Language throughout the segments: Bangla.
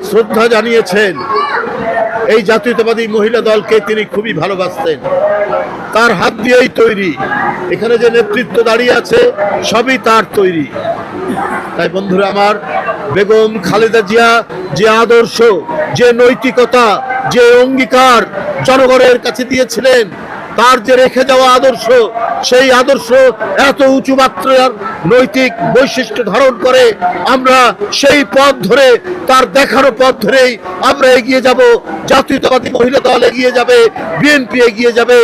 শ্রদ্ধা জানিয়েছেন। এই জাতীয়তাবাদী মহিলা দলকে তিনি খুবই ভালোবাসতেন, তার হাত দিয়েই তৈরি। এখানে যে নেতৃত্ব দাঁড়িয়ে আছে সবই তার তৈরি। তাই বন্ধুরা আমার, বেগম খালেদা জিয়া যে আদর্শ, যে নৈতিকতা, যে অঙ্গীকার জনগণের কাছে দিয়েছিলেন, তার যে রেখে যাওয়া আদর্শ, সেই আদর্শ এত উঁচু মাত্রার নৈতিক বৈশিষ্ট্য ধারণ করে। আমরা সেই পথ ধরে, তার দেখানো পথ ধরেই আমরা এগিয়ে যাব। জাতীয়তাবাদী মহিলা দল এগিয়ে যাবে, বিএনপি এগিয়ে যাবে,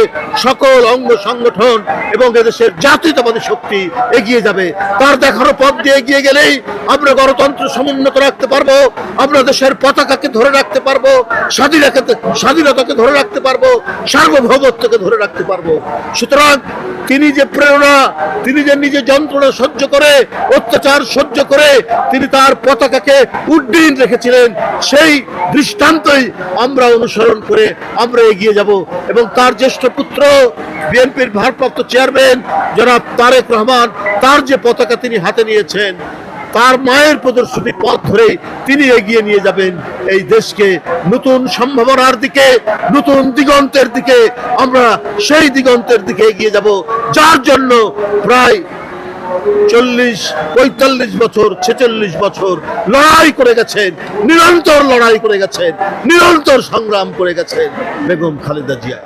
সকল অঙ্গ সংগঠন এবং এদেশের জাতীয়তাবাদী শক্তি এগিয়ে যাবে। তার দেখানো পথ দিয়ে এগিয়ে গেলেই আমরা গণতন্ত্র সমুন্নত রাখতে পারবো, আমরা দেশের পতাকাকে ধরে রাখতে পারবো, স্বাধীনতাকে ধরে রাখতে পারবো, সার্বভৌমত্বকে ধরে রাখতে পারবো। সুতরাং তিনি যে প্রেরণা, তিনি যে নিজে যন্ত্রণা সহ্য করে, অত্যাচার সহ্য করে তিনি তার পতাকাকে উড্ডীন রেখেছিলেন, সেই দৃষ্টান্তই আমরা অনুসরণ করে আমরা এগিয়ে যাব। এবং তার জ্যেষ্ঠ পুত্র বিএনপির ভারপ্রাপ্ত চেয়ারম্যান জনাব তারেক রহমান, তার যে পতাকা তিনি হাতে নিয়েছেন, তার মায়ের প্রদর্শনী পথ ধরে তিনি এগিয়ে নিয়ে যাবেন এই দেশকে নতুন সম্ভাবনার দিকে, নতুন দিগন্তের দিকে। আমরা সেই দিগন্তের দিকে এগিয়ে যাব, যার জন্য প্রায় 40-45 বছর, 46 বছর লড়াই করে গেছেন, নিরন্তর লড়াই করে গেছেন, নিরন্তর সংগ্রাম করে গেছেন বেগম খালেদা জিয়া।